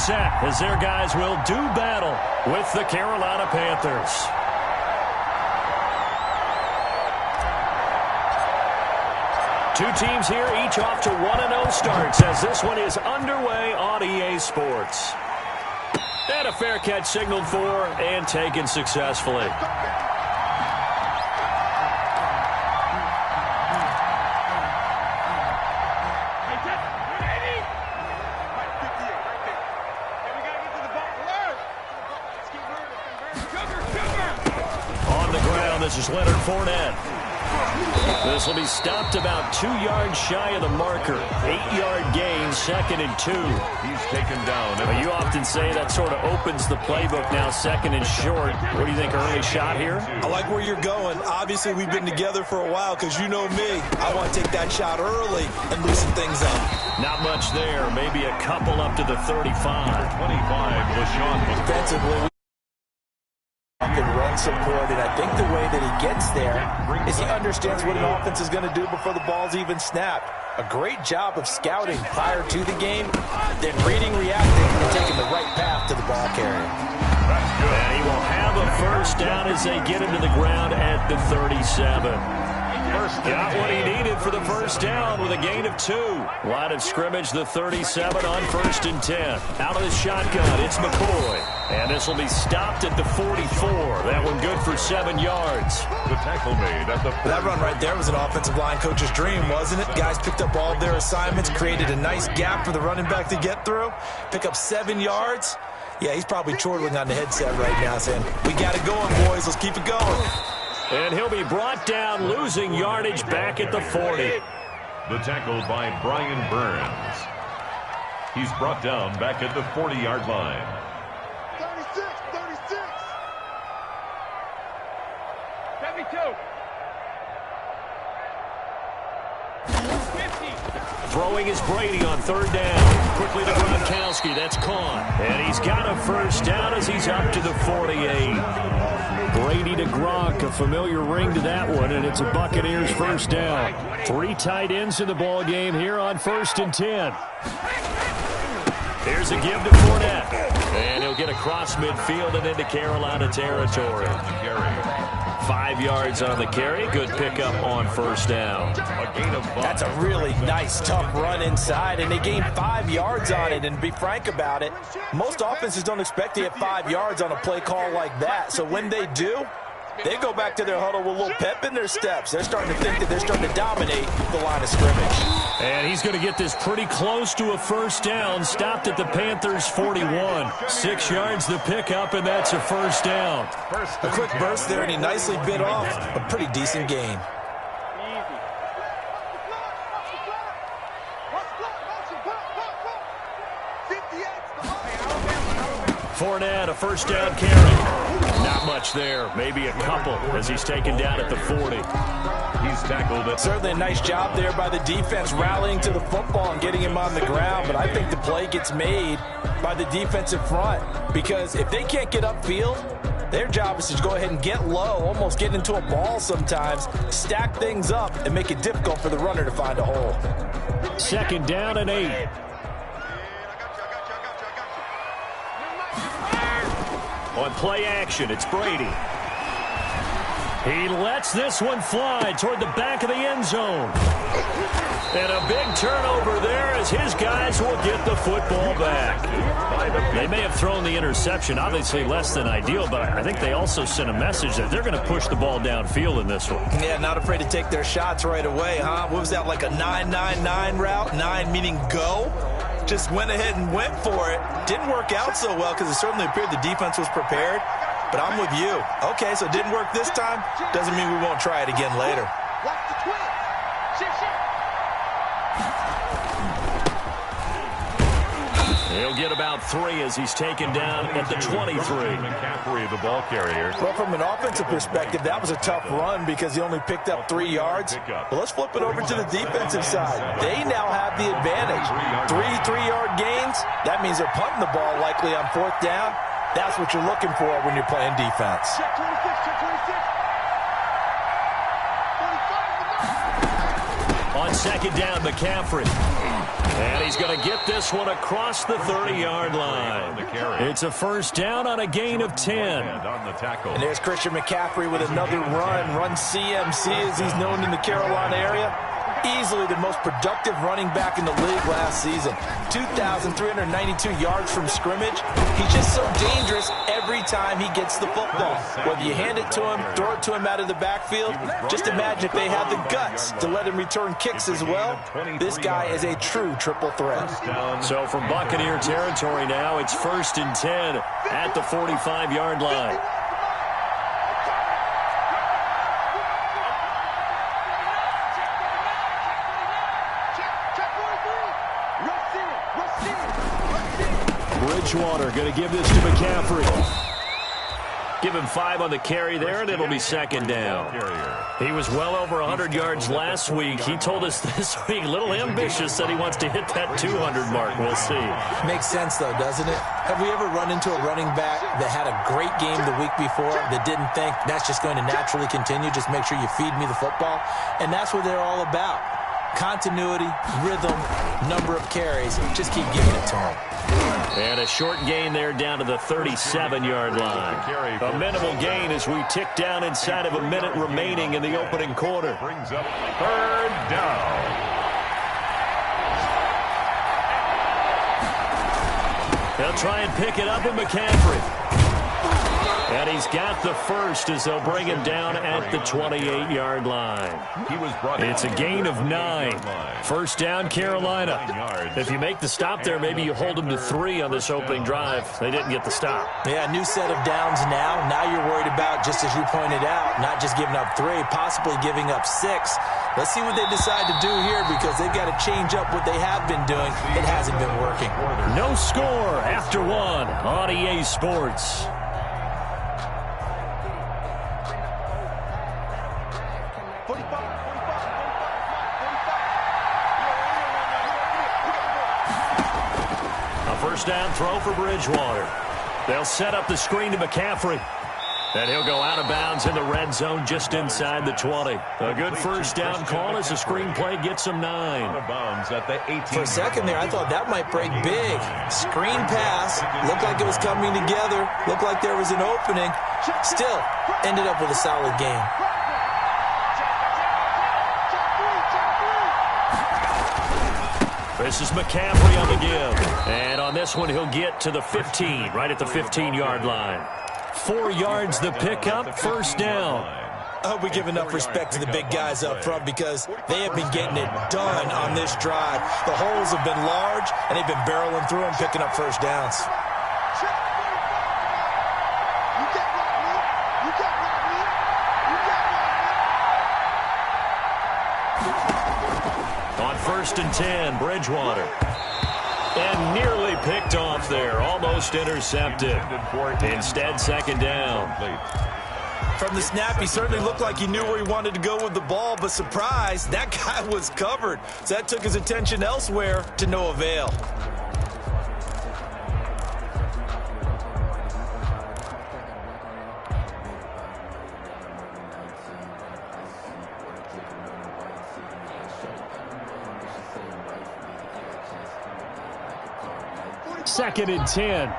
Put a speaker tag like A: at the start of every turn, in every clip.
A: set as their guys will do battle with the Carolina Panthers. Two teams here, each off to 1-0 starts as this one is underway on EA Sports. And a fair catch signaled for and taken successfully. On the ground, this is Leonard Fournette. This will be stopped about 2 yards shy of the marker. 8-yard gain, 2nd and 2.
B: He's taken down.
A: Well, you often say that sort of opens the playbook now, 2nd and short. What do you think, early shot here?
C: I like where you're going. Obviously, we've been together for a while because you know me. I want to take that shot early and loosen things up.
A: Not much there. Maybe a couple up to the 35.
B: 25, LaShawn.
C: Defensively, and run support, and I think the way that he gets there is he understands what an offense is going to do before the ball's even snapped. A great job of scouting prior to the game, then reading, reacting, and taking the right path to the ball carrier.
A: And he will have a first down as they get him to the ground at the 37. Got what he needed for the first down with a gain of 2. Line of scrimmage, the 37 on 1st and 10. Out of the shotgun, it's McCoy. And this will be stopped at the 44. That one good for 7 yards.
B: The tackle made at the 40.
C: That run right there was an offensive line coach's dream, wasn't it? Guys picked up all of their assignments, created a nice gap for the running back to get through, pick up 7 yards. Yeah, he's probably chortling on the headset right now saying, we got it going, boys. Let's keep it going.
A: And he'll be brought down, losing yardage back at the 40.
B: The tackle by Brian Burns. He's brought down back at the 40-yard line.
D: 36, 36. 72. 50.
A: Throwing is Brady on 3rd down. Quickly to Gronkowski. That's caught. And he's got a first down as he's up to the 48. Brady to Gronk, a familiar ring to that one, and it's a Buccaneers first down. 3 tight ends in the ball game here on 1st and 10. Here's a give to Fournette. And he'll get across midfield and into Carolina territory. 5 yards on the carry. Good pickup on 1st down.
C: That's a really nice, tough run inside, and they gained 5 yards on it. And to be frank about it, most offenses don't expect to get 5 yards on a play call like that. So when they do, they go back to their huddle with a little pep in their steps. They're starting to think that they're starting to dominate the line of scrimmage.
A: And he's going to get this pretty close to a first down. Stopped at the Panthers' 41. 6 yards the pickup, and that's a first down.
C: A quick burst there, and he nicely bit off a pretty decent gain.
A: Fournette, a first down carry. Not much there. Maybe a couple as he's taken down at the 40.
B: He's tackled.
C: Certainly a nice job there by the defense rallying to the football and getting him on the ground. But I think the play gets made by the defensive front because if they can't get upfield, their job is to go ahead and get low, almost get into a ball sometimes, stack things up, and make it difficult for the runner to find a hole.
A: 2nd down and 8. On play action, it's Brady. He lets this one fly toward the back of the end zone. And a big turnover there as his guys will get the football back. They may have thrown the interception, obviously less than ideal, but I think they also sent a message that they're going to push the ball downfield in this one.
C: Yeah, not afraid to take their shots right away, huh? What was that, like a 9-9-9 route? 9 meaning go? Just went ahead and went for it. Didn't work out so well because it certainly appeared the defense was prepared. But I'm with you. Okay, so it didn't work this time. Doesn't mean we won't try it again later.
D: Watch the twist.
A: He'll get about 3 as he's taken down at the 23.
B: McCaffrey, the ball carrier.
C: Well, from an offensive perspective, that was a tough run because he only picked up 3 yards. But let's flip it over to the defensive side. They now have the advantage. 3 3-yard gains. That means they're punting the ball likely on 4th down. That's what you're looking for when you're playing defense.
D: Check 26, check 26. 45.
A: On 2nd down, McCaffrey. And he's going to get this one across the 30-yard line. It's a first down on a gain of 10.
C: And there's Christian McCaffrey with another run CMC as he's known in the Carolina area. Easily the most productive running back in the league last season. 2,392 yards from scrimmage. He's just so dangerous every time he gets the football. Whether you hand it to him, throw it to him out of the backfield, just imagine if they had the guts to let him return kicks as well. This guy is a true triple threat.
A: So from Buccaneer territory now, it's 1st and 10 at the 45-yard line. Bridgewater going to give this to McCaffrey. Give him 5 on the carry there, and it'll be 2nd down. He was well over 100 yards last week. He told us this week, a little ambitious, said he wants to hit that 200 mark. We'll see.
C: Makes sense, though, doesn't it? Have we ever run into a running back that had a great game the week before that didn't think that's just going to naturally continue? Just make sure you feed me the football. And that's what they're all about. Continuity, rhythm, number of carries. Just keep giving it to him.
A: And a short gain there down to the 37-yard line. A minimal gain as we tick down inside of a minute remaining in the opening quarter.
B: Brings up 3rd down.
A: They'll try and pick it up with McCaffrey. And he's got the first as they'll bring him down at the 28-yard line. It's a gain of 9. 1st down, Carolina. If you make the stop there, maybe you hold them to 3 on this opening drive. They didn't get the stop.
C: Yeah, new set of downs now. Now you're worried about, just as you pointed out, not just giving up 3, possibly giving up 6. Let's see what they decide to do here because they've got to change up what they have been doing. It hasn't been working.
A: No score after 1 on EA Sports. First down throw for Bridgewater. They'll set up the screen to McCaffrey. And he'll go out of bounds in the red zone just inside the 20. A good first down call as the screen play gets him 9.
B: Out of bounds at the 18.
C: For a second there, I thought that might break big. Screen pass. Looked like it was coming together. Looked like there was an opening. Still, ended up with a solid game.
A: This is McCaffrey on the give. And on this one, he'll get to the 15, right at the 15-yard line. 4 yards the pickup, first down.
C: I hope we give enough respect to the big guys up front because they have been getting it done on this drive. The holes have been large, and they've been barreling through them, picking up first downs.
A: On 1st and 10, Bridgewater. And nearly picked off there. Almost intercepted. Instead, 2nd down.
C: From the snap, he certainly looked like he knew where he wanted to go with the ball, but surprise, that guy was covered. So that took his attention elsewhere to no avail.
A: Second and 10.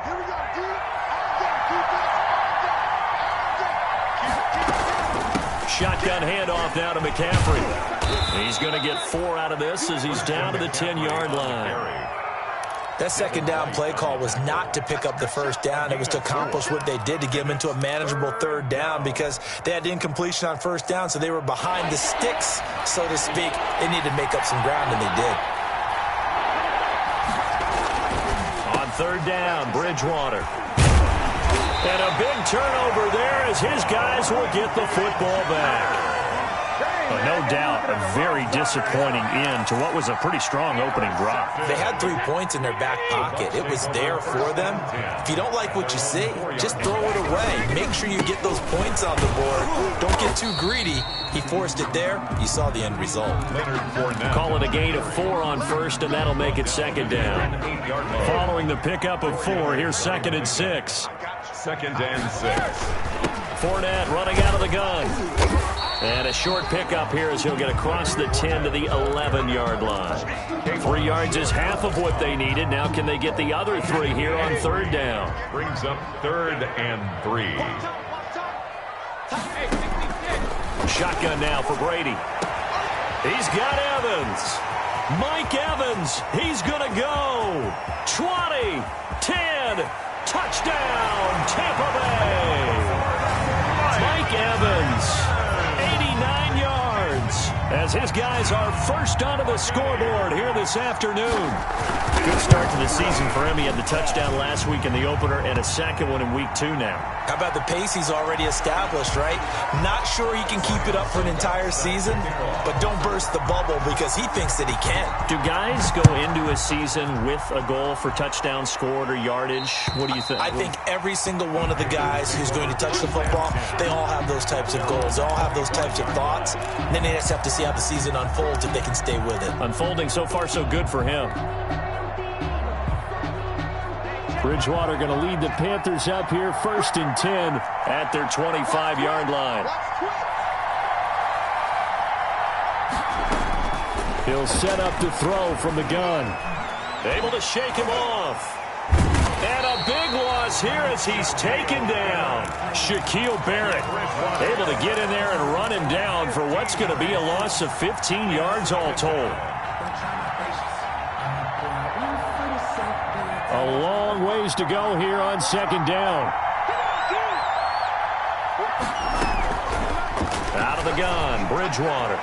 A: Shotgun handoff now to McCaffrey. He's going to get 4 out of this as he's down to the 10-yard line.
C: That 2nd down play call was not to pick up the first down. It was to accomplish what they did to get them into a manageable 3rd down because they had incompletion on 1st down, so they were behind the sticks, so to speak. They needed to make up some ground, and they did.
A: On 3rd down, Bridgewater. And a big turnover there as his guys will get the football back. But no doubt, a very disappointing end to what was a pretty strong opening drive.
C: They had 3 points in their back pocket. It was there for them. If you don't like what you see, just throw it away. Make sure you get those points on the board. Don't get too greedy. He forced it there. You saw the end result.
A: Call it a gain of 4 on 1st, and that'll make it 2nd down. Following the pickup of 4, here's 2nd and 6.
B: 2nd and 6.
A: Fournette running out of the gun. And a short pickup here as he'll get across the 10 to the 11-yard line. 3 yards is half of what they needed. Now can they get the other 3 here on third down?
B: Brings up 3rd and 3.
A: Shotgun now for Brady. He's got Evans. Mike Evans. He's going to go. 20, 10, touchdown, Tampa Bay. Mike Evans, 89 yards, as his guys are first onto the scoreboard here this afternoon. Good start to the season for him. He had the touchdown last week in the opener and a second one in week 2 now.
C: How about the pace he's already established, right? Not sure he can keep it up for an entire season, but don't burst the bubble because he thinks that he can.
A: Do guys go into a season with a goal for touchdown scored or yardage? What do you think?
C: I think every single one of the guys who's going to touch the football, they all have those types of goals. They all have those types of thoughts. And then they just have to see how the season unfolds if they can stay with it.
A: Unfolding so far so good for him. Bridgewater going to lead the Panthers up here, 1st and 10 at their 25-yard line. He'll set up to throw from the gun. Able to shake him off. And a big loss here as he's taken down. Shaquille Barrett able to get in there and run him down for what's going to be a loss of 15 yards all told. A long ways to go here on 2nd down. Out of the gun, Bridgewater.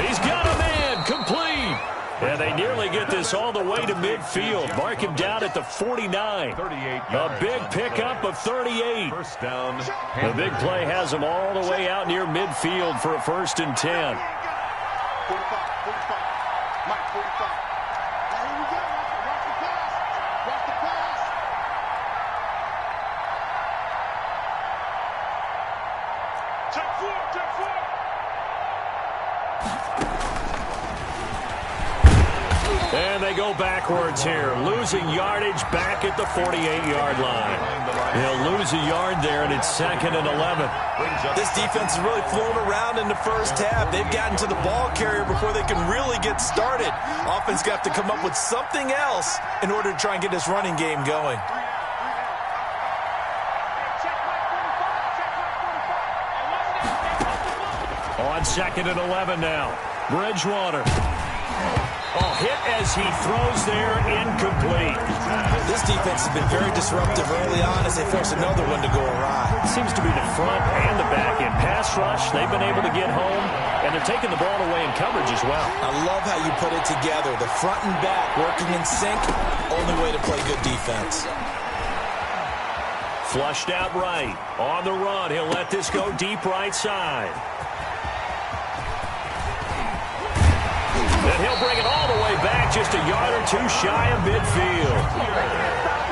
A: He's got a man, complete. And they nearly get this all the way to midfield. Mark him down at the 49. A big pickup of 38.
B: First down.
A: The big play has them all the way out near midfield for a 1st and 10.
D: 45, 45. Mike, 45. Now here we go. Watch the pass. Watch the pass. Check 4, check 4.
A: And they go backwards here, losing yardage back at the 48-yard line. They'll lose a yard there, and it's 2nd and 11.
C: This defense is really flown around in the first half. They've gotten to the ball carrier before they can really get started. Offense got to come up with something else in order to try and get this running game going.
A: On 2nd and 11 now, Bridgewater. Oh, hit as he throws there, incomplete.
C: This defense has been very disruptive early on as they force another one to go awry.
A: Seems to be the front and the back end. Pass rush, they've been able to get home, and they're taking the ball away in coverage as well.
C: I love how you put it together. The front and back working in sync, only way to play good defense.
A: Flushed out right. On the run, he'll let this go deep right side. And he'll bring it all the way back, just a yard or 2 shy of midfield.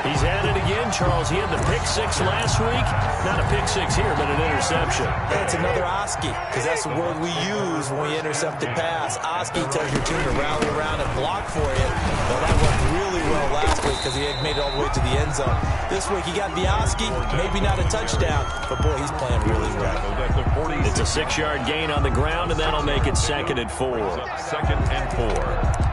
A: He's at it again, Charles. He had the pick 6 last week. Not a pick 6 here, but an interception.
C: That's another Oski, because that's the word we use when we intercept a pass. Oski tells your team to rally around and block for you. Well, that worked really well last week because he had made it all the way to the end zone. This week he got the Oski, maybe not a touchdown, but boy, he's playing really well.
A: It's a 6-yard gain on the ground, and that'll make it 2nd and 4.
B: 2nd and 4.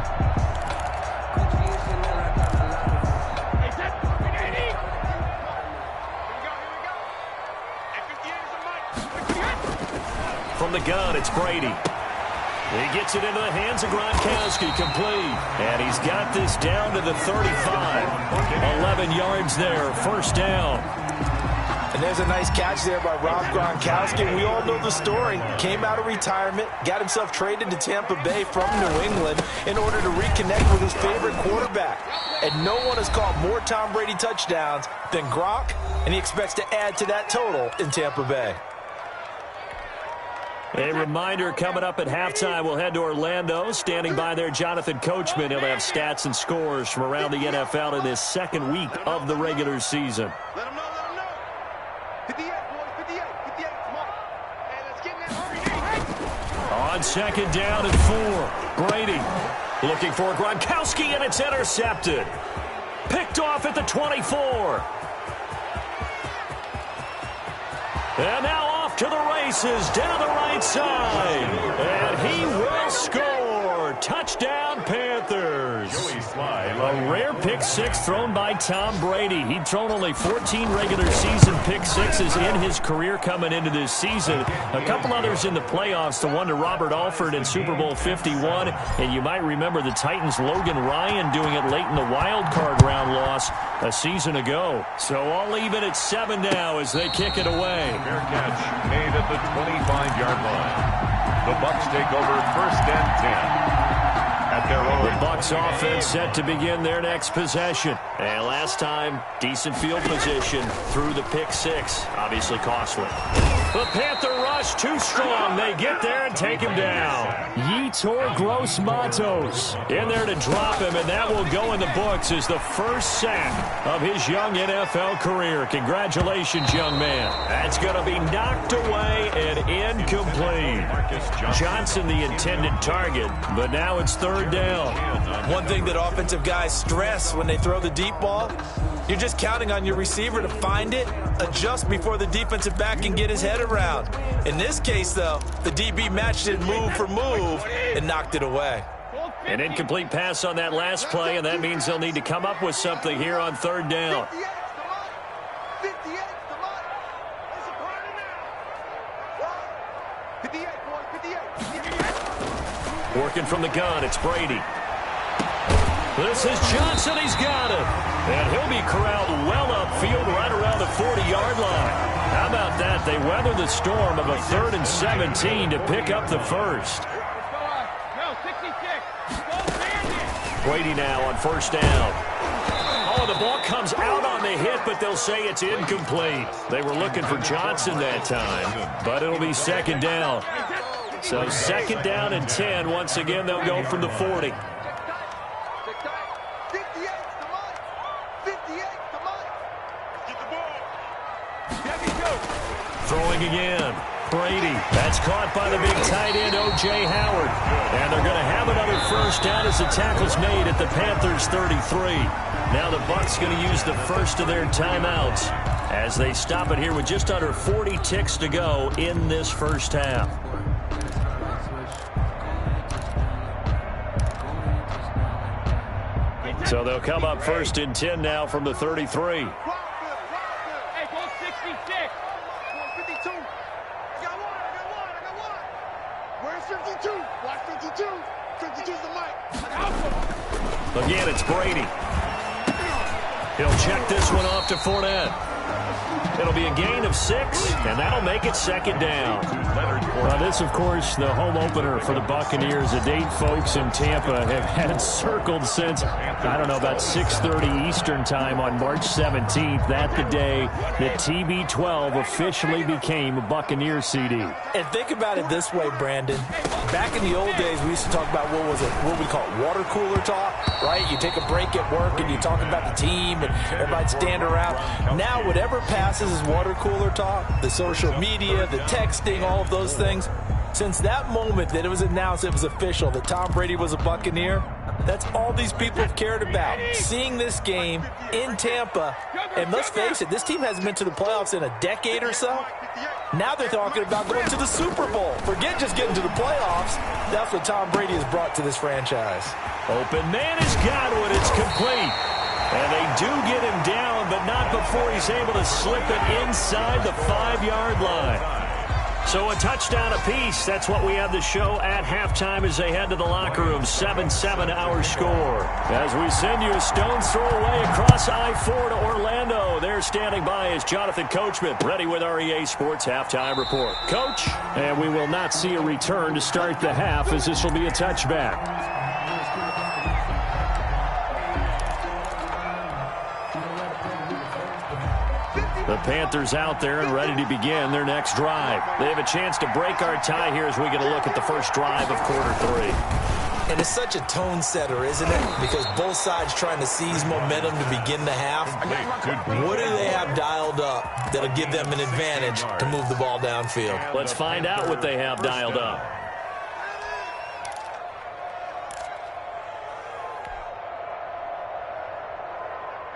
A: From the gun, it's Brady. He gets it into the hands of Gronkowski, complete. And he's got this down to the 35. 11 yards there, 1st down.
C: And there's a nice catch there by Rob Gronkowski. We all know the story. Came out of retirement, got himself traded to Tampa Bay from New England in order to reconnect with his favorite quarterback. And no one has caught more Tom Brady touchdowns than Gronk, and he expects to add to that total in Tampa Bay.
A: A reminder, coming up at halftime, we'll head to Orlando. Standing by there, Jonathan Coachman. He'll have stats and scores from around the NFL in this 2nd week of the regular season.
D: Let them know, let them know. 58, boys, 58, 58, come on. Hey, let's get in that hurry.
A: On 2nd down and 4, Brady looking for Gronkowski, and it's intercepted. Picked off at the 24. And now off to the races down the right side. And he will score. Touchdown, Panthers. A rare pick six thrown by Tom Brady. He'd thrown only 14 regular season pick sixes in his career coming into this season. A couple others in the playoffs, the one to Robert Alford in Super Bowl 51. And you might remember the Titans' Logan Ryan doing it late in the wild card round loss a season ago. So all even at 7 now as they kick it away.
B: Fair catch made at the 25-yard line. The Bucs take over 1st and 10. At their own.
A: The Bucs offense set to begin their next possession. And last time, decent field position through the pick six. Obviously costly. The Panther rush too strong. They get there and take him down. Yetur Gross-Matos in there to drop him, and that will go in the books as the first sack of his young NFL career. Congratulations, young man. That's going to be knocked away and incomplete. Johnson the intended target, but now it's 3rd down.
C: One thing that offensive guys stress when they throw the deep ball, you're just counting on your receiver to find it, adjust before the defensive back can get his head around. In this case, though, the DB matched it move for move and knocked it away.
A: An incomplete pass on that last play, and that means they'll need to come up with something here on 3rd down. Working from the gun, it's Brady. This is Johnson, he's got it. And he'll be corralled well upfield right around the 40-yard line. How about that? They weather the storm of a 3rd and 17 to pick up the first. Brady now on 1st down. Oh, the ball comes out on the hit, but they'll say it's incomplete. They were looking for Johnson that time, but it'll be 2nd down. So 2nd down and 10. Once again, they'll go from the 40. Throwing again. Brady. That's caught by the big tight end, O.J. Howard. And they're going to have another first down as the tackle's made at the Panthers' 33. Now the Bucs going to use the first of their timeouts as they stop it here with just under 40 ticks to go in this first half. So they'll come up 1st and 10 now from the 33. Again, it's Brady. He'll check this one off to Fournette. It'll be a gain of 6, and that'll make it 2nd down. Well, this, of course, the home opener for the Buccaneers. The date folks in Tampa have had it circled since, I don't know, about 6:30 Eastern time on March 17th. That's the day that TB12 officially became a Buccaneers CD.
C: And think about it this way, Brandon. Back in the old days, we used to talk about what we call water cooler talk, right? You take a break at work and you talk about the team and everybody'd stand around. Now, whatever passes is water cooler talk, the social media, the texting, all of those things. Since that moment that it was announced, it was official, that Tom Brady was a Buccaneer, that's all these people have cared about. Seeing this game in Tampa, and let's face it, this team hasn't been to the playoffs in a decade or so. Now they're talking about going to the Super Bowl. Forget just getting to the playoffs. That's what Tom Brady has brought to this franchise.
A: Open man has got it. It's complete. And they do get him down, but not before he's able to slip it inside the 5-yard line. So a touchdown apiece. That's what we have the show at halftime as they head to the locker room. 7-7 our score. As we send you a stone's throw away across I-4 to Orlando. There standing by is Jonathan Coachman, ready with our EA Sports Halftime Report. Coach, and we will not see a return to start the half as this will be a touchback. The Panthers out there and ready to begin their next drive. They have a chance to break our tie here as we get a look at the first drive of quarter 3.
C: And it's such a tone setter, isn't it? Because both sides trying to seize momentum to begin the half. What do they have dialed up that'll give them an advantage to move the ball downfield?
A: Let's find out what they have dialed up.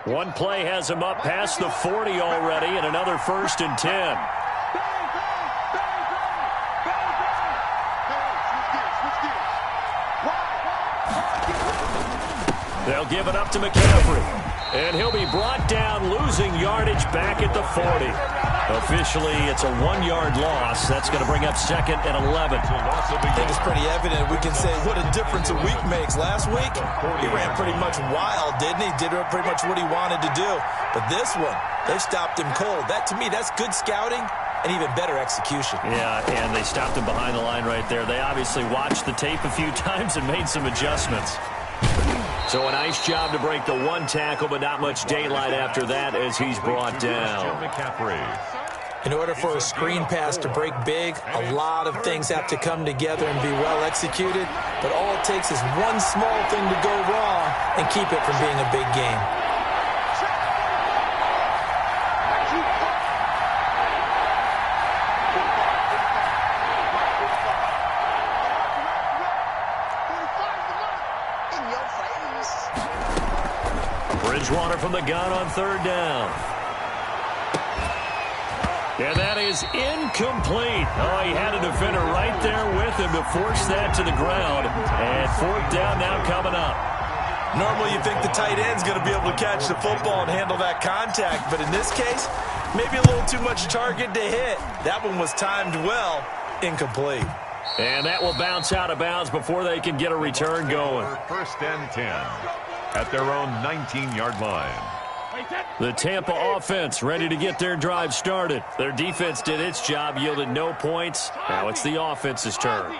A: One play has him up past the 40 already, and another 1st and 10. They'll give it up to McCaffrey. And he'll be brought down, losing yardage back at the 40. Officially, it's a 1-yard loss. That's going to bring up second and 11.
C: I think it's pretty evident. We can say what a difference a week makes. Last week, he ran pretty much wild, didn't he? Did pretty much what he wanted to do. But this one, they stopped him cold. That, to me, that's good scouting and even better execution.
A: Yeah, and they stopped him behind the line right there. They obviously watched the tape a few times and made some adjustments. So a nice job to break the one tackle, but not much daylight after that as he's brought down.
C: In order for a screen pass to break big, a lot of things have to come together and be well executed. But all it takes is one small thing to go wrong and keep it from being a big game.
A: Bridgewater from the gun on third down. And that is incomplete. Oh, he had a defender right there with him to force that to the ground. And fourth down now coming up.
C: Normally you think the tight end's going to be able to catch the football and handle that contact. But in this case, maybe a little too much target to hit. That one was timed well. Incomplete.
A: And that will bounce out of bounds before they can get a return going.
B: First and 10 at their own 19-yard line.
A: The Tampa offense ready to get their drive started. Their defense did its job, yielded no points. Now it's the offense's turn.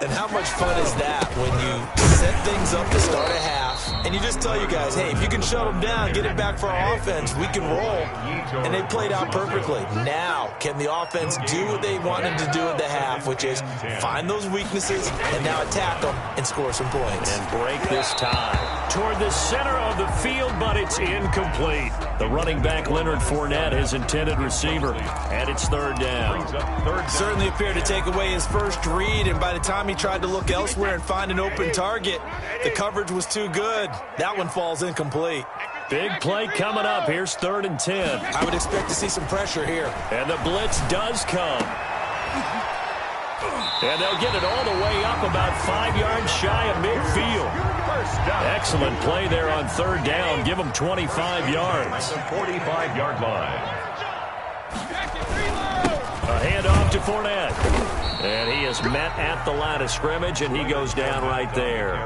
C: And how much fun is that when you set things up to start a half and you just tell you guys, hey, if you can shut them down, get it back for our offense, we can roll. And they played out perfectly. Now, can the offense do what they wanted to do at the half, which is find those weaknesses and now attack them and score some points.
A: And break this tie toward the center of the field, but it's incomplete. The running back, Leonard Fournette, his intended receiver, and it's third down.
C: Certainly appeared to take away his first read, and by the time he tried to look elsewhere and find an open target, the coverage was too good. That one falls incomplete.
A: Big play coming up. Here's third and 10.
C: I would expect to see some pressure here.
A: And the blitz does come. And they'll get it all the way up about 5 yards shy of midfield. Excellent play there on third down. Give them 25 yards.
B: 45-yard line.
A: A handoff to Fournette. And he is met at the line of scrimmage, and he goes down right there.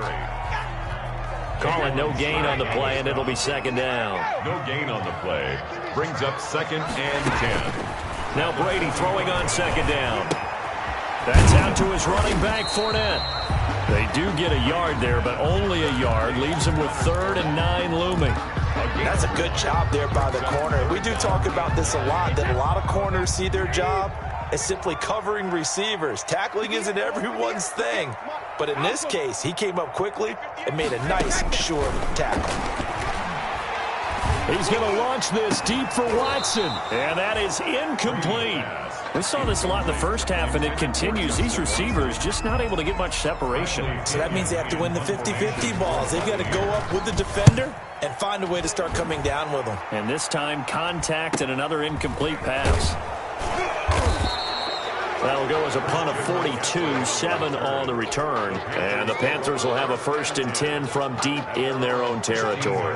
A: Calling no gain on the play, and it'll be second down.
B: No gain on the play. Brings up second and 10.
A: Now Brady throwing on second down. That's out to his running back, Fournette. They do get a yard there, but only a yard. Leaves him with third and 9 looming.
C: That's a good job there by the corner. We do talk about this a lot, that a lot of corners see their job as simply covering receivers. Tackling isn't everyone's thing. But in this case, he came up quickly and made a nice, short tackle.
A: He's going to launch this deep for Watson. And that is incomplete. We saw this a lot in the first half, and it continues. These receivers just not able to get much separation.
C: So that means they have to win the 50-50 balls. They've got to go up with the defender and find a way to start coming down with them.
A: And this time, contact and another incomplete pass. That'll go as a punt of 42, 7 on the return. And the Panthers will have a first and 10 from deep in their own territory.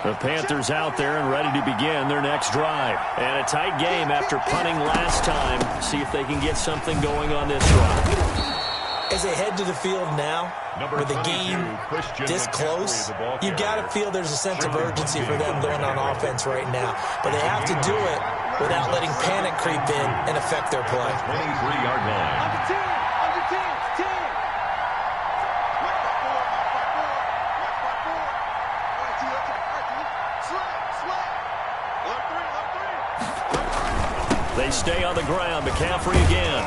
A: The Panthers out there and ready to begin their next drive. And a tight game after punting last time. See if they can get something going on this drive.
C: As they head to the field now, with the game this close, you've got to feel there's a sense of urgency for them going on offense right now. But they have to do it without letting panic creep in and affect their play.
B: 23-yard line.
A: They stay on the ground. McCaffrey again.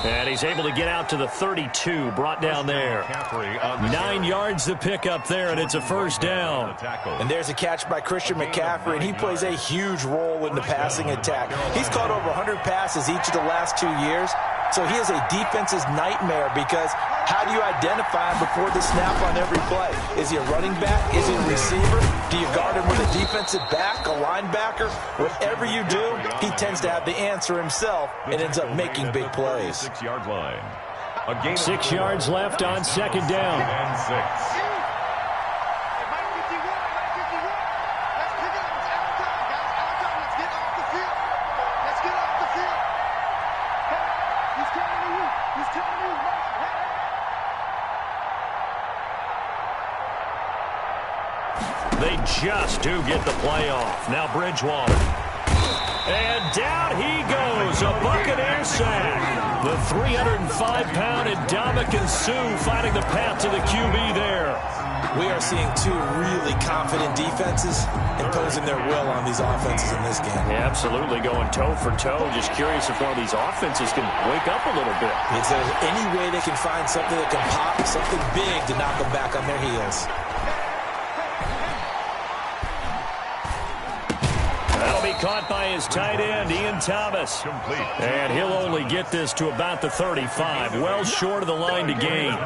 A: And he's able to get out to the 32, brought down there. 9 yards to pick up there, and it's a first down.
C: And there's a catch by Christian McCaffrey, and he plays a huge role in the passing attack. He's caught over 100 passes each of the last 2 years, so he is a defense's nightmare because how do you identify him before the snap on every play? Is he a running back? Is he a receiver? Do you guard him with a defensive back, a linebacker? Whatever you do, he tends to have the answer himself and ends up making big plays.
B: 6-yard line.
A: 6 yards left on second down.
B: And 6.
A: just do get the play off. Now Bridgewater. And down he goes, a Buccaneer sack. The 305-pound Ndamukong Suh finding the path to the QB there.
C: We are seeing two really confident defenses imposing their will on these offenses in this game.
A: Yeah, absolutely, going toe for toe. Just curious if one of these offenses can wake up a little bit.
C: If there's any way they can find something that can pop, something big to knock them back on their heels.
A: That'll be caught by his tight end, Ian Thomas.
B: Complete.
A: And he'll only get this to about the 35, well short of the line to gain.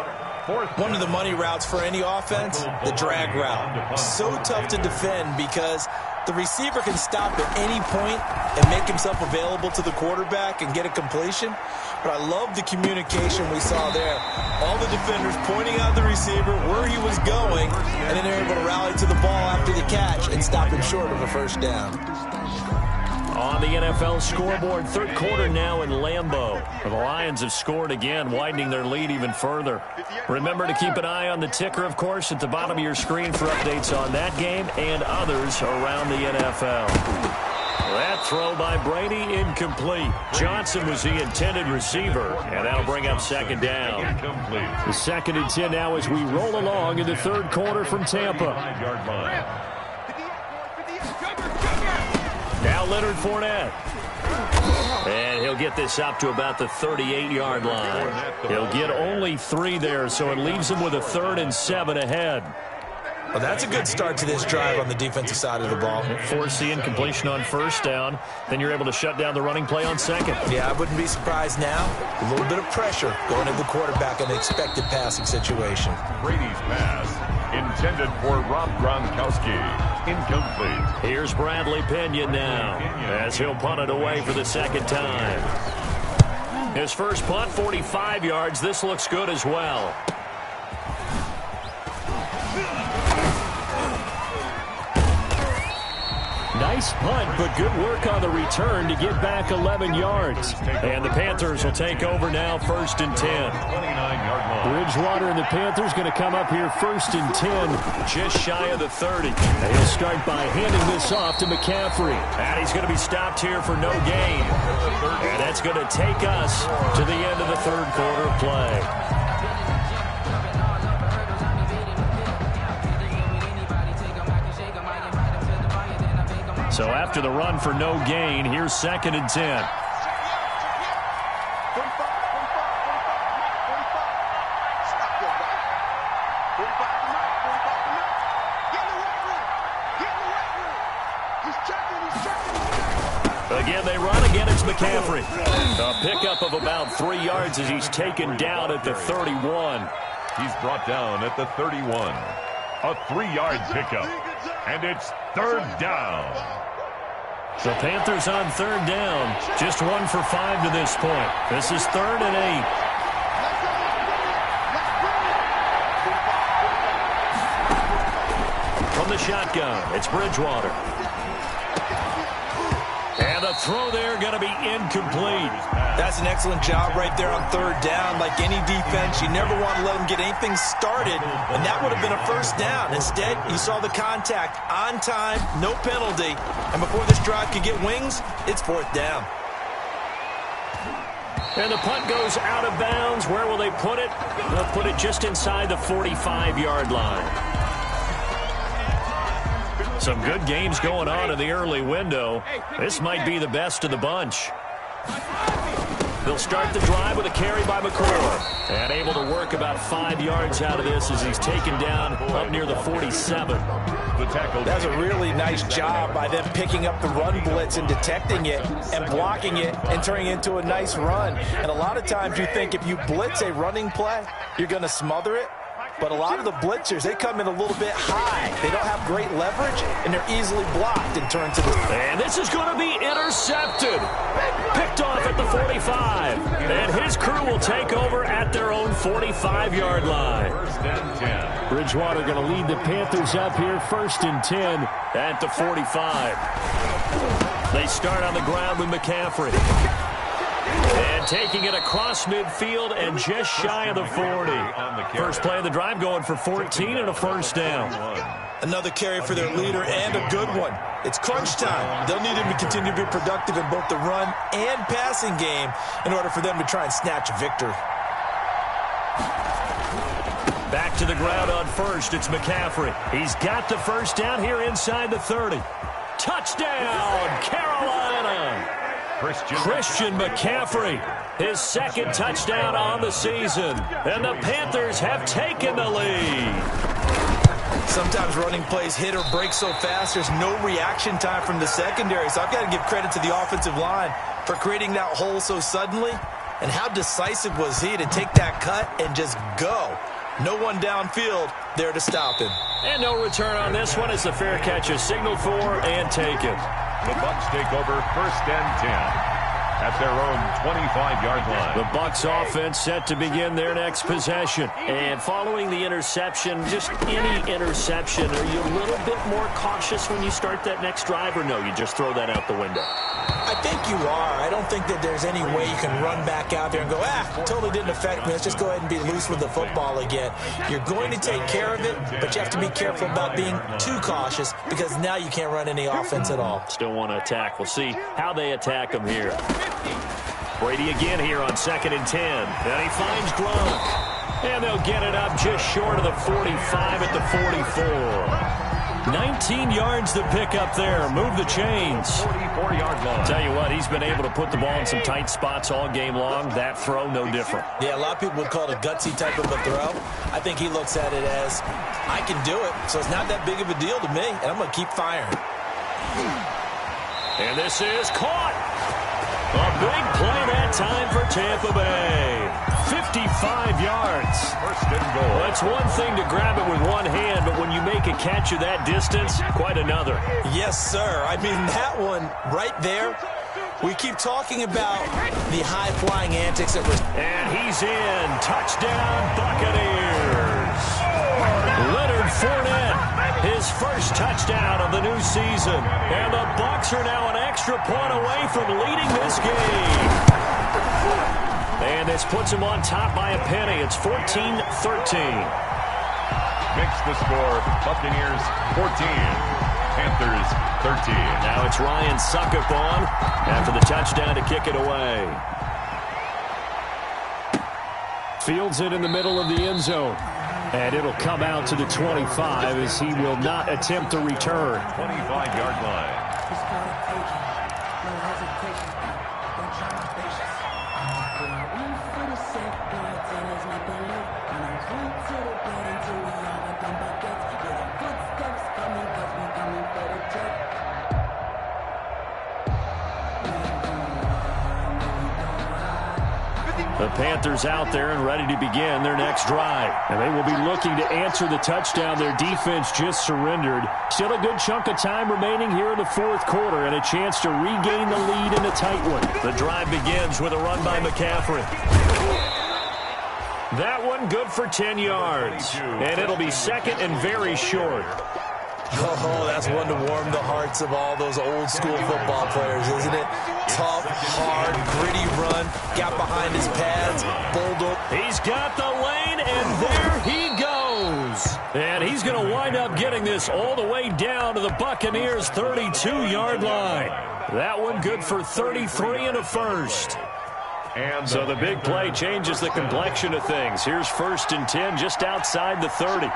C: One of the money routes for any offense, the drag route. So tough to defend because the receiver can stop at any point and make himself available to the quarterback and get a completion. But I love the communication we saw there. All the defenders pointing out the receiver where he was going, and then they're able to rally to the ball after the catch and stop him short of a first down.
A: On the NFL scoreboard, third quarter now in Lambeau. The Lions have scored again, widening their lead even further. Remember to keep an eye on the ticker, of course, at the bottom of your screen for updates on that game and others around the NFL. That throw by Brady incomplete. Johnson was the intended receiver, and that'll bring up second down.
B: Incomplete.
A: The 2nd and 10 now as we roll along in the third quarter from Tampa.
B: 5-yard line.
A: Now Leonard Fournette. And he'll get this up to about the 38-yard line. He'll get only 3 there, so it leaves him with a 3rd and 7 ahead.
C: Well, that's a good start to this drive on the defensive side of the ball.
A: Force the incompletion on first down. Then you're able to shut down the running play on second.
C: Yeah, I wouldn't be surprised now. A little bit of pressure going to the quarterback in an expected passing situation.
B: Brady's pass intended for Rob Gronkowski. Incomplete.
A: Here's Bradley Pinion now as he'll punt it away for the second time. His first punt, 45 yards. This looks good as well. Nice punt, but good work on the return to get back 11 yards. And the Panthers will take over now, 1st and 10.
B: 29-yard line.
A: Bridgewater and the Panthers going to come up here 1st and 10, just shy of the 30. And he'll start by handing this off to McCaffrey. And he's going to be stopped here for no gain. And that's going to take us to the end of the third quarter of play. So after the run for no gain, here's 2nd and 10. Again, they run. Again, it's McCaffrey. A pickup of about 3 yards as he's taken down at the 31.
B: He's brought down at the 31. A 3-yard pickup. And it's 3rd down.
A: The Panthers on 3rd down. Just 1 for 5 to this point. This is 3rd and 8. From the shotgun, it's Bridgewater. And the throw there going to be incomplete.
C: That's an excellent job right there on 3rd down. Like any defense, you never want to let them get anything started, and that would have been a first down. Instead, you saw the contact on time, no penalty, and before this drive could get wings, it's 4th down.
A: And the punt goes out of bounds. Where will they put it? They'll put it just inside the 45-yard line. Some good games going on in the early window. This might be the best of the bunch. They'll start the drive with a carry by McCoy. And able to work about 5 yards out of this as he's taken down up near the 47.
B: The tackle.
C: That's a really nice job by them picking up the run blitz and detecting it and blocking it and turning it into a nice run. And a lot of times you think if you blitz a running play, you're going to smother it. But a lot of the blitzers, they come in a little bit high. They don't have great leverage, and they're easily blocked and turned to the...
A: And this is going to be intercepted. Picked off at the 45. And his crew will take over at their own 45-yard line.
B: 1st and 10.
A: Bridgewater going to lead the Panthers up here, 1st and 10 at the 45. They start on the ground with McCaffrey. And taking it across midfield and just shy of the 40. First play of the drive going for 14 and a first down.
C: Another carry for their leader and a good one. It's crunch time. They'll need him to continue to be productive in both the run and passing game in order for them to try and snatch a victory.
A: Back to the ground on first. It's McCaffrey. He's got the first down here inside the 30. Touchdown, Carolina! Christian McCaffrey, his second touchdown on the season. And the Panthers have taken the lead.
C: Sometimes running plays hit or break so fast, there's no reaction time from the secondary. So I've got to give credit to the offensive line for creating that hole so suddenly. And how decisive was he to take that cut and just go? No one downfield there to stop him.
A: And no return on this one as the fair catch is signaled for and taken.
B: The Bucs take over 1st and 10 at their own 25-yard line.
A: The Bucs offense set to begin their next possession. And following the interception, just any interception, are you a little bit more cautious when you start that next drive, or no, you just throw that out the window?
C: I think you are. I don't think that there's any way you can run back out there and go, totally didn't affect me. Let's just go ahead and be loose with the football again. You're going to take care of it, but you have to be careful about being too cautious because now you can't run any offense at all.
A: Still want to attack. We'll see how they attack them here. Brady again here on 2nd and 10. And he finds Gronk. And they'll get it up just short of the 45 at the 44. 19 yards to pick up there. Move the chains.
B: 44-yard line.
A: Tell you what, he's been able to put the ball in some tight spots all game long. That throw, no different.
C: Yeah, a lot of people would call it a gutsy type of a throw. I think he looks at it as, I can do it, so it's not that big of a deal to me, and I'm going to keep firing.
A: And this is caught. A big play that time for Tampa Bay. 55 yards.
B: 1st and goal.
A: Well, it's one thing to grab it with one hand, but when you make a catch of that distance, quite another.
C: Yes, sir. I mean, that one right there, we keep talking about the high-flying antics that was...
A: And he's in. Touchdown, Buccaneers. Leonard Fournette, his first touchdown of the new season. And the Bucs are now an extra point away from leading this game. And this puts him on top by a penny. It's 14-13.
B: Makes the score Buccaneers 14, Panthers 13.
A: Now it's Ryan Suckup on after the touchdown to kick it away. Fields it in the middle of the end zone. And it'll come out to the 25 as he will not attempt to return.
B: 25-yard line.
A: The Panthers out there and ready to begin their next drive. And they will be looking to answer the touchdown their defense just surrendered. Still a good chunk of time remaining here in the 4th quarter and a chance to regain the lead in a tight one. The drive begins with a run by McCaffrey. That one good for 10 yards. And it'll be 2nd and very short.
C: Oh, that's one to warm the hearts of all those old school football players, isn't it? Tough, hard, gritty run, got behind his pads, bowled.
A: He's got the lane, and there he goes. And he's going to wind up getting this all the way down to the Buccaneers' 32-yard line. That one good for 33 and a first. And so the big play changes the complexion of things. Here's 1st and 10 just outside the 30.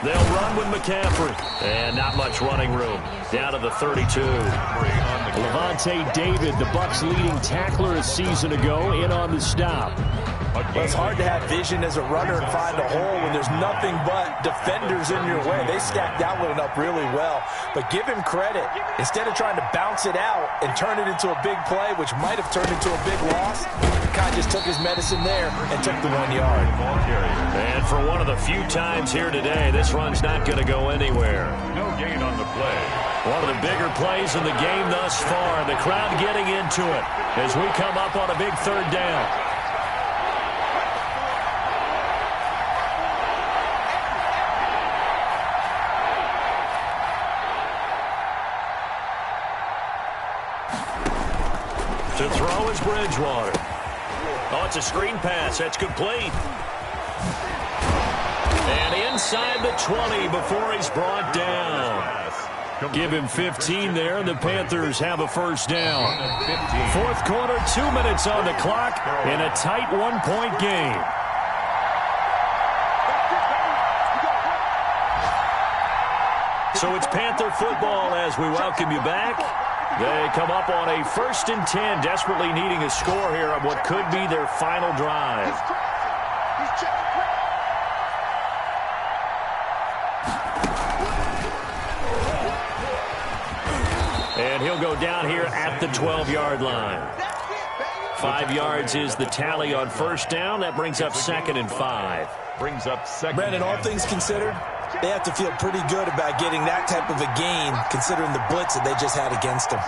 A: They'll run with McCaffrey. And not much running room. Down to the 32. Levante David, the Bucs' leading tackler a season ago, in on the stop.
C: Well, it's hard to have vision as a runner and find a hole when there's nothing but defenders in your way. They stacked that one up really well. But give him credit. Instead of trying to bounce it out and turn it into a big play, which might have turned into a big loss, Kai just took his medicine there and took the 1 yard.
A: And for one of the few times here today, this run's not going to go anywhere.
B: No gain on the play.
A: One of the bigger plays in the game thus far. The crowd getting into it as we come up on a big 3rd down. To throw is Bridgewater. Oh, it's a screen pass. That's complete. And inside the 20 before he's brought down. Give him 15 there, and the Panthers have a first down. Fourth quarter, 2 minutes on the clock in a tight one-point game. So it's Panther football as we welcome you back. They come up on a 1st and 10, desperately needing a score here on what could be their final drive. And he'll go down here at the 12-yard line. 5 yards is the tally on first down. That brings up 2nd and 5.
B: Brings up second.
C: Brandon, all things considered, they have to feel pretty good about getting that type of a gain, considering the blitz that they just had against them.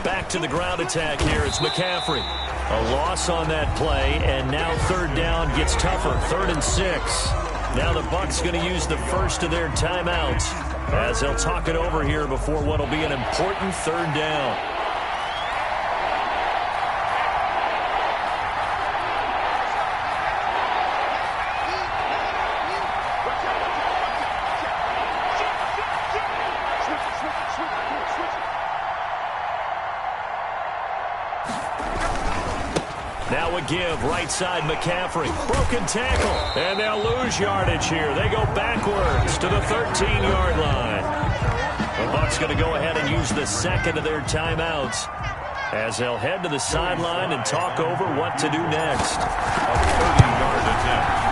A: Back to the ground attack here. It's McCaffrey. A loss on that play, and now 3rd down gets tougher. 3rd and 6. Now the Bucs going to use the first of their timeouts as they'll talk it over here before what will be an important 3rd down. Now a give, right side McCaffrey. Broken tackle, and they'll lose yardage here. They go backwards to the 13-yard line. The Bucs going to go ahead and use the second of their timeouts as they'll head to the sideline and talk over what to do next.
B: A 30-yard attempt.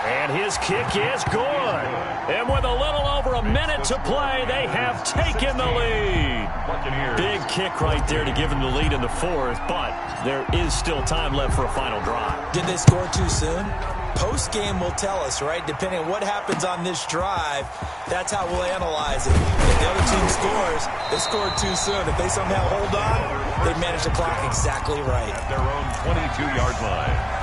A: And his kick is good. And with a little over a minute to play, they have taken the lead. Big kick right there to give them the lead in the 4th, but there is still time left for a final drive.
C: Did they score too soon? Post-game will tell us, right? Depending on what happens on this drive, that's how we'll analyze it. If the other team scores, they scored too soon. If they somehow hold on, they manage the clock exactly right.
B: At their own 22-yard line.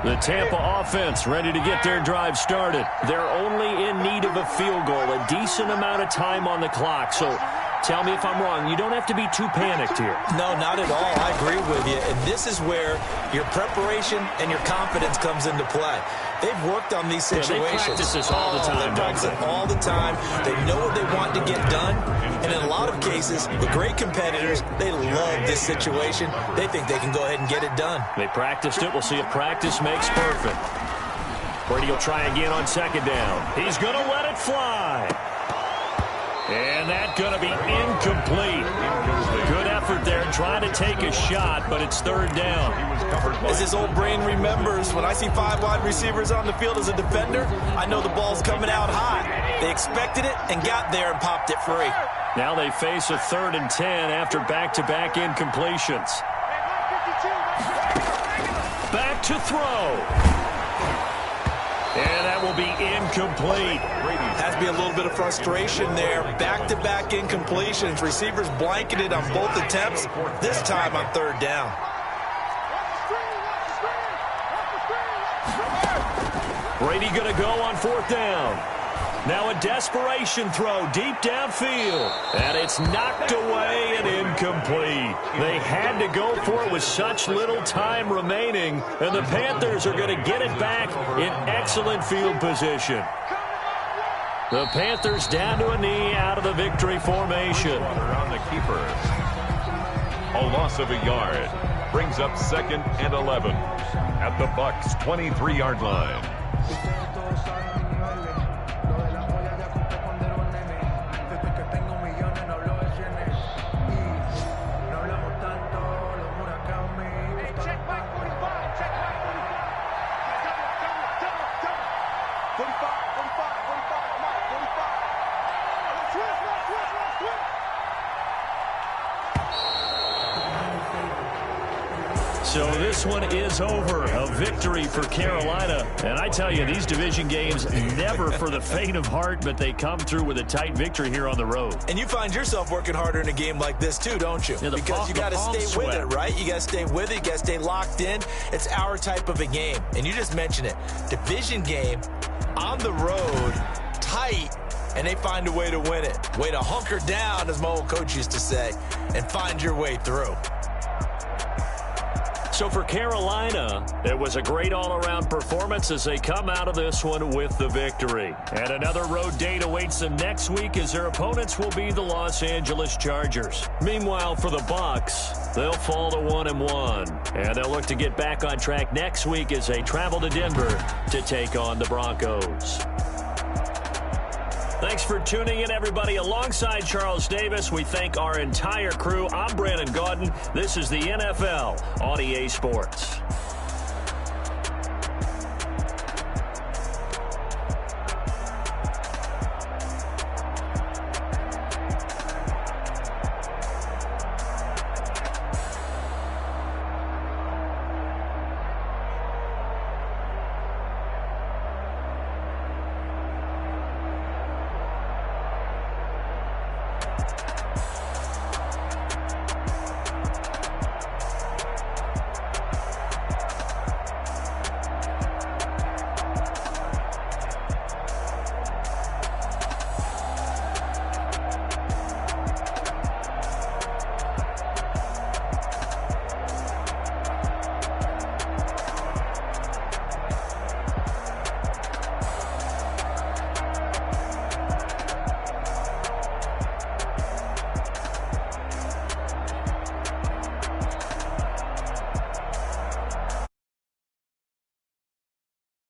A: The Tampa offense ready to get their drive started. They're only in need of a field goal, a decent amount of time on the clock. So tell me if I'm wrong. You don't have to be too panicked here.
C: No, not at all. I agree with you. And this is where your preparation and your confidence comes into play. They've worked on these situations.
A: Yeah, they practice this all the time.
C: They practice it all the time. They know what they want to get done. And in a lot of cases, the great competitors, they love this situation. They think they can go ahead and get it done.
A: They practiced it. We'll see if practice makes perfect. Brady will try again on 2nd down. He's going to let it fly. And that's going to be incomplete. Good effort there trying to take a shot, but it's 3rd down.
C: As his old brain remembers, when I see 5 wide receivers on the field as a defender, I know the ball's coming out high. They expected it and got there and popped it free.
A: Now they face a 3rd and 10 after back-to-back incompletions. Back to throw. And that will be incomplete.
C: Has to be a little bit of frustration there. Back-to-back incompletions. Receivers blanketed on both attempts, this time on 3rd down.
A: Brady going to go on 4th down. Now a desperation throw deep downfield. And it's knocked away and incomplete. They had to go for it with such little time remaining. And the Panthers are going to get it back in excellent field position. The Panthers down to a knee out of the victory formation.
B: Around the keeper. A loss of a yard. Brings up 2nd and 11 at the Bucs 23-yard line.
A: So this one is over. A victory for Carolina. And I tell you, these division games never for the faint of heart, but they come through with a tight victory here on the road.
C: And you find yourself working harder in a game like this too, don't you?
A: Yeah,
C: because you got to stay with it, right? You got to stay with it. You got to stay locked in. It's our type of a game. And you just mentioned it. Division game on the road, tight, and they find a way to win it. Way to hunker down, as my old coach used to say, and find your way through.
A: So for Carolina, it was a great all-around performance as they come out of this one with the victory. And another road date awaits them next week as their opponents will be the Los Angeles Chargers. Meanwhile, for the Bucs, they'll fall to 1-1. And they'll look to get back on track next week as they travel to Denver to take on the Broncos. Thanks for tuning in, everybody. Alongside Charles Davis, we thank our entire crew. I'm Brandon Gaudin. This is the NFL on EA Sports.